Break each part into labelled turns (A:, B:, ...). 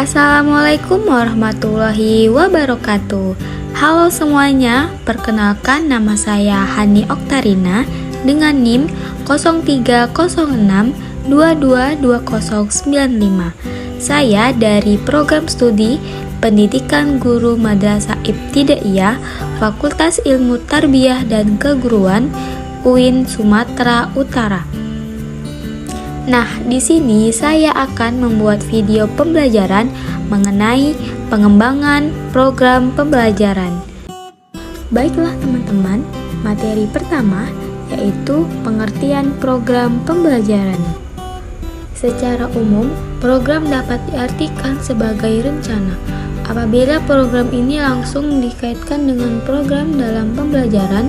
A: Assalamualaikum warahmatullahi wabarakatuh. Halo semuanya, perkenalkan nama saya Hani Oktarina dengan NIM 0306222095. Saya dari program studi Pendidikan Guru Madrasah Ibtidaiyah Fakultas Ilmu Tarbiyah dan Keguruan UIN Sumatera Utara. Nah, di sini saya akan membuat video pembelajaran mengenai pengembangan program pembelajaran. Baiklah teman-teman, materi pertama yaitu pengertian program pembelajaran. Secara umum, program dapat diartikan sebagai rencana. Apabila program ini langsung dikaitkan dengan program dalam pembelajaran,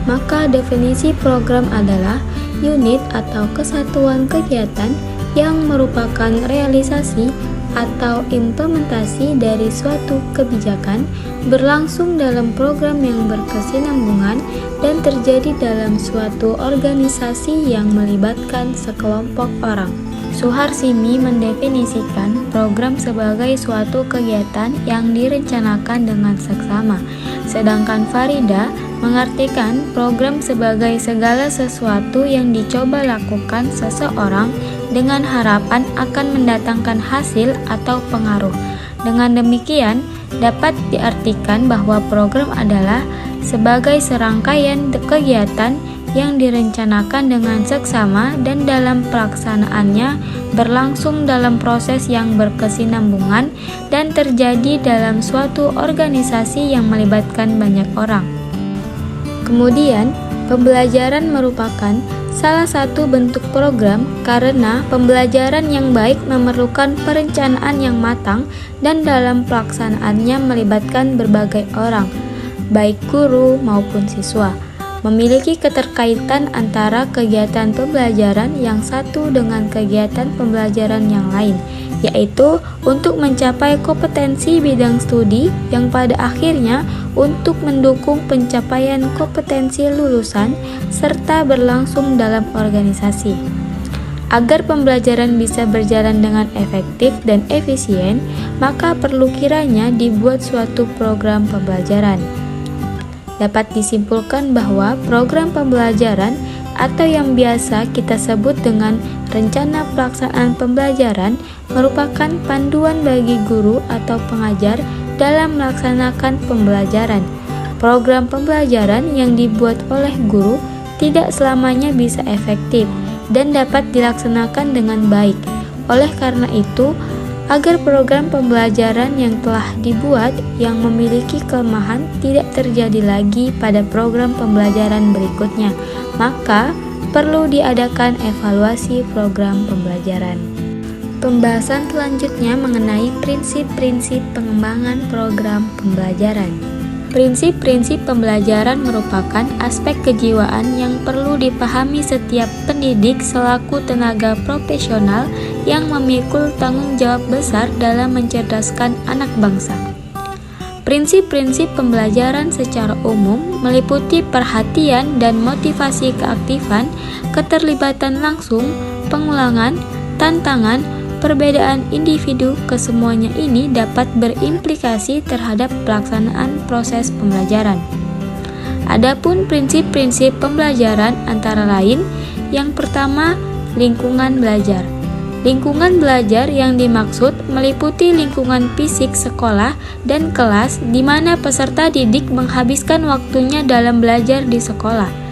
A: maka definisi program adalah unit atau kesatuan kegiatan yang merupakan realisasi atau implementasi dari suatu kebijakan berlangsung dalam program yang berkesinambungan dan terjadi dalam suatu organisasi yang melibatkan sekelompok orang. Suharsini mendefinisikan program sebagai suatu kegiatan yang direncanakan dengan seksama, sedangkan Farida mengartikan program sebagai segala sesuatu yang dicoba lakukan seseorang dengan harapan akan mendatangkan hasil atau pengaruh. Dengan demikian, dapat diartikan bahwa program adalah sebagai serangkaian kegiatan yang direncanakan dengan seksama dan dalam pelaksanaannya berlangsung dalam proses yang berkesinambungan dan terjadi dalam suatu organisasi yang melibatkan banyak orang. Kemudian, pembelajaran merupakan salah satu bentuk program karena pembelajaran yang baik memerlukan perencanaan yang matang dan dalam pelaksanaannya melibatkan berbagai orang, baik guru maupun siswa. Memiliki keterkaitan antara kegiatan pembelajaran yang satu dengan kegiatan pembelajaran yang lain, yaitu untuk mencapai kompetensi bidang studi yang pada akhirnya untuk mendukung pencapaian kompetensi lulusan serta berlangsung dalam organisasi. Agar pembelajaran bisa berjalan dengan efektif dan efisien, maka perlu kiranya dibuat suatu program pembelajaran. Dapat disimpulkan bahwa program pembelajaran atau yang biasa kita sebut dengan rencana pelaksanaan pembelajaran merupakan panduan bagi guru atau pengajar dalam melaksanakan pembelajaran. Program pembelajaran yang dibuat oleh guru tidak selamanya bisa efektif dan dapat dilaksanakan dengan baik. Oleh karena itu, agar program pembelajaran yang telah dibuat yang memiliki kelemahan tidak terjadi lagi pada program pembelajaran berikutnya, maka perlu diadakan evaluasi program pembelajaran. Pembahasan selanjutnya mengenai prinsip-prinsip pengembangan program pembelajaran. Prinsip-prinsip pembelajaran merupakan aspek kejiwaan yang perlu dipahami setiap pendidik selaku tenaga profesional yang memikul tanggung jawab besar dalam mencerdaskan anak bangsa. Prinsip-prinsip pembelajaran secara umum meliputi perhatian dan motivasi keaktifan, keterlibatan langsung, pengulangan, tantangan, perbedaan individu. Kesemuanya ini dapat berimplikasi terhadap pelaksanaan proses pembelajaran. Adapun prinsip-prinsip pembelajaran antara lain, yang pertama, lingkungan belajar. Lingkungan belajar yang dimaksud meliputi lingkungan fisik sekolah dan kelas di mana peserta didik menghabiskan waktunya dalam belajar di sekolah.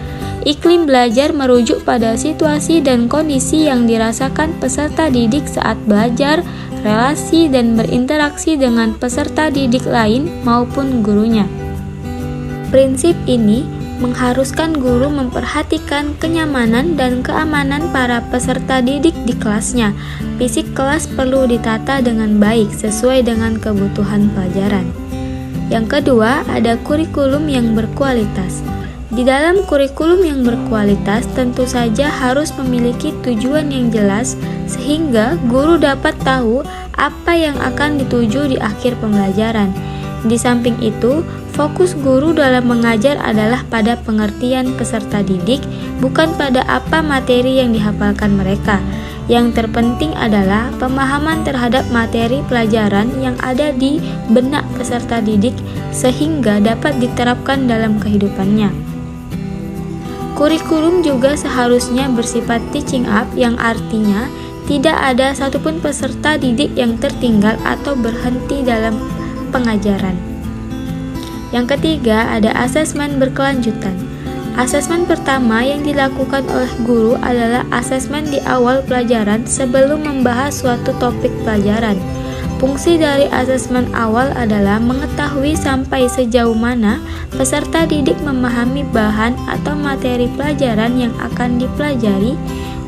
A: Iklim belajar merujuk pada situasi dan kondisi yang dirasakan peserta didik saat belajar, relasi dan berinteraksi dengan peserta didik lain maupun gurunya. Prinsip ini mengharuskan guru memperhatikan kenyamanan dan keamanan para peserta didik di kelasnya. Fisik kelas perlu ditata dengan baik sesuai dengan kebutuhan pelajaran. Yang kedua, ada kurikulum yang berkualitas. Di dalam kurikulum yang berkualitas tentu saja harus memiliki tujuan yang jelas sehingga guru dapat tahu apa yang akan dituju di akhir pembelajaran. Di samping itu, fokus guru dalam mengajar adalah pada pengertian peserta didik, bukan pada apa materi yang dihafalkan mereka. Yang terpenting adalah pemahaman terhadap materi pelajaran yang ada di benak peserta didik sehingga dapat diterapkan dalam kehidupannya. Kurikulum juga seharusnya bersifat teaching up, yang artinya tidak ada satupun peserta didik yang tertinggal atau berhenti dalam pengajaran. Yang ketiga, ada asesmen berkelanjutan. Asesmen pertama yang dilakukan oleh guru adalah asesmen di awal pelajaran sebelum membahas suatu topik pelajaran. Fungsi dari asesmen awal adalah mengetahui sampai sejauh mana peserta didik memahami bahan atau materi pelajaran yang akan dipelajari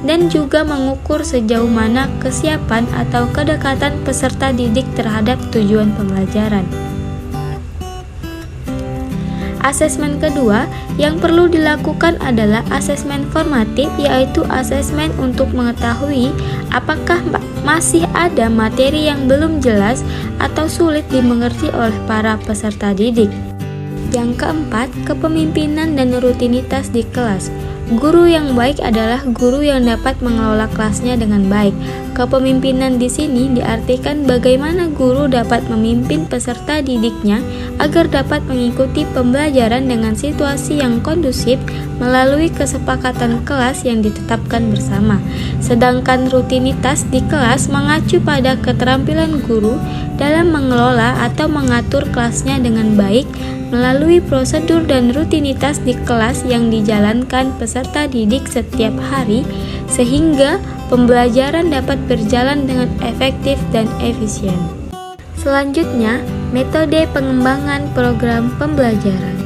A: dan juga mengukur sejauh mana kesiapan atau kedekatan peserta didik terhadap tujuan pembelajaran. Asesmen kedua yang perlu dilakukan adalah asesmen formatif, yaitu asesmen untuk mengetahui apakah masih ada materi yang belum jelas atau sulit dimengerti oleh para peserta didik. Yang keempat, kepemimpinan dan rutinitas di kelas. Guru yang baik adalah guru yang dapat mengelola kelasnya dengan baik. Kepemimpinan di sini diartikan bagaimana guru dapat memimpin peserta didiknya agar dapat mengikuti pembelajaran dengan situasi yang kondusif melalui kesepakatan kelas yang ditetapkan bersama. Sedangkan rutinitas di kelas mengacu pada keterampilan guru dalam mengelola atau mengatur kelasnya dengan baik melalui prosedur dan rutinitas di kelas yang dijalankan peserta didik setiap hari sehingga pembelajaran dapat berjalan dengan efektif dan efisien. Selanjutnya, metode pengembangan program pembelajaran.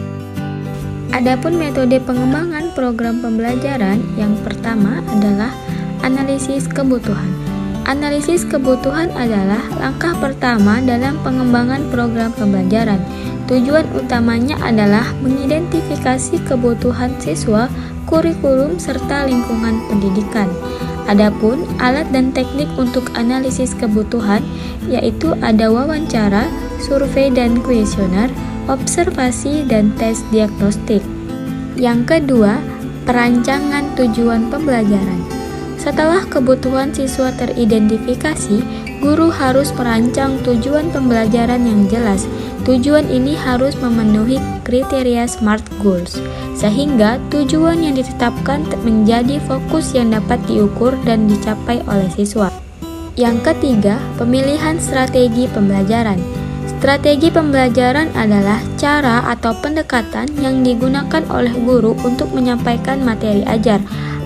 A: Adapun metode pengembangan program pembelajaran yang pertama adalah analisis kebutuhan. Analisis kebutuhan adalah langkah pertama dalam pengembangan program pembelajaran. Tujuan utamanya adalah mengidentifikasi kebutuhan siswa, kurikulum, serta lingkungan pendidikan. Adapun alat dan teknik untuk analisis kebutuhan yaitu ada wawancara, survei dan kuesioner, observasi dan tes diagnostik. Yang kedua, perancangan tujuan pembelajaran. Setelah kebutuhan siswa teridentifikasi, guru harus merancang tujuan pembelajaran yang jelas. Tujuan ini harus memenuhi kriteria SMART Goals, sehingga tujuan yang ditetapkan menjadi fokus yang dapat diukur dan dicapai oleh siswa. Yang ketiga, pemilihan strategi pembelajaran. Strategi pembelajaran adalah cara atau pendekatan yang digunakan oleh guru untuk menyampaikan materi ajar.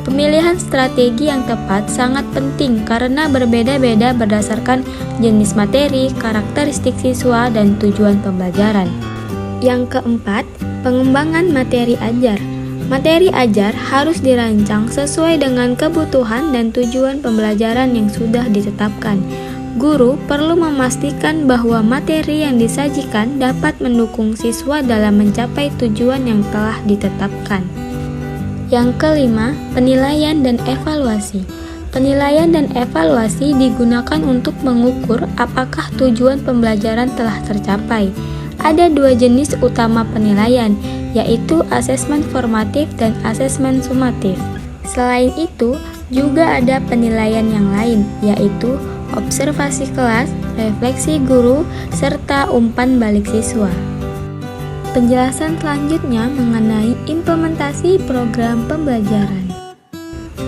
A: Pemilihan strategi yang tepat sangat penting karena berbeda-beda berdasarkan jenis materi, karakteristik siswa, dan tujuan pembelajaran. Yang keempat, pengembangan materi ajar. Materi ajar harus dirancang sesuai dengan kebutuhan dan tujuan pembelajaran yang sudah ditetapkan. Guru perlu memastikan bahwa materi yang disajikan dapat mendukung siswa dalam mencapai tujuan yang telah ditetapkan. Yang kelima, penilaian dan evaluasi. Penilaian dan evaluasi digunakan untuk mengukur apakah tujuan pembelajaran telah tercapai. Ada dua jenis utama penilaian, yaitu asesmen formatif dan asesmen sumatif. Selain itu, juga ada penilaian yang lain, yaitu observasi kelas, refleksi guru, serta umpan balik siswa. Penjelasan selanjutnya mengenai implementasi program pembelajaran.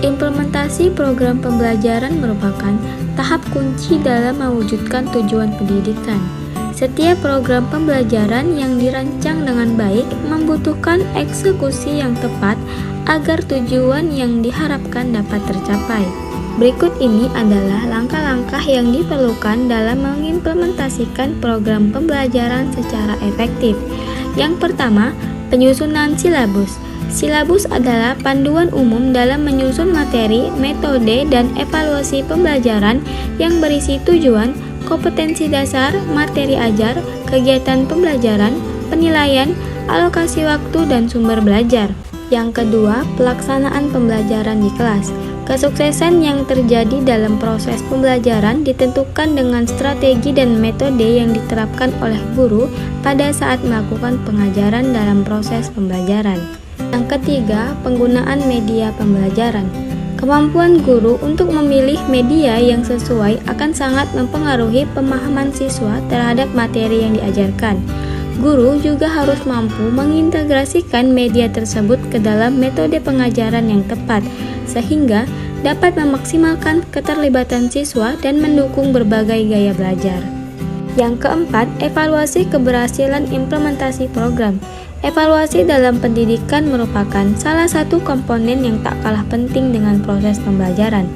A: Implementasi program pembelajaran merupakan tahap kunci dalam mewujudkan tujuan pendidikan. Setiap program pembelajaran yang dirancang dengan baik membutuhkan eksekusi yang tepat agar tujuan yang diharapkan dapat tercapai. Berikut ini adalah langkah-langkah yang diperlukan dalam mengimplementasikan program pembelajaran secara efektif. Yang pertama, penyusunan silabus. Silabus adalah panduan umum dalam menyusun materi, metode, dan evaluasi pembelajaran yang berisi tujuan, kompetensi dasar, materi ajar, kegiatan pembelajaran, penilaian, alokasi waktu, dan sumber belajar. Yang kedua, pelaksanaan pembelajaran di kelas. Kesuksesan yang terjadi dalam proses pembelajaran ditentukan dengan strategi dan metode yang diterapkan oleh guru pada saat melakukan pengajaran dalam proses pembelajaran. Yang ketiga, penggunaan media pembelajaran. Kemampuan guru untuk memilih media yang sesuai akan sangat mempengaruhi pemahaman siswa terhadap materi yang diajarkan. Guru juga harus mampu mengintegrasikan media tersebut ke dalam metode pengajaran yang tepat, sehingga dapat memaksimalkan keterlibatan siswa dan mendukung berbagai gaya belajar. Yang keempat, evaluasi keberhasilan implementasi program. Evaluasi dalam pendidikan merupakan salah satu komponen yang tak kalah penting dengan proses pembelajaran.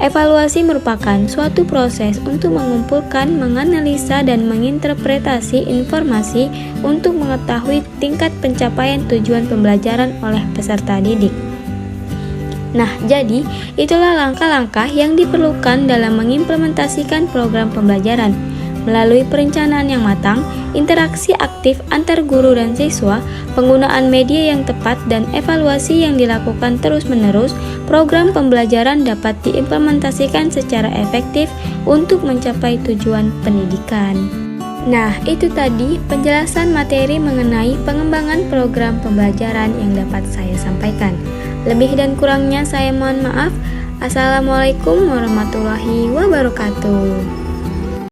A: Evaluasi merupakan suatu proses untuk mengumpulkan, menganalisa, dan menginterpretasi informasi untuk mengetahui tingkat pencapaian tujuan pembelajaran oleh peserta didik. Nah, jadi itulah langkah-langkah yang diperlukan dalam mengimplementasikan program pembelajaran. Melalui perencanaan yang matang, interaksi aktif antar guru dan siswa, penggunaan media yang tepat, dan evaluasi yang dilakukan terus-menerus, program pembelajaran dapat diimplementasikan secara efektif untuk mencapai tujuan pendidikan. Nah, itu tadi penjelasan materi mengenai pengembangan program pembelajaran yang dapat saya sampaikan. Lebih dan kurangnya saya mohon maaf. Assalamualaikum warahmatullahi wabarakatuh.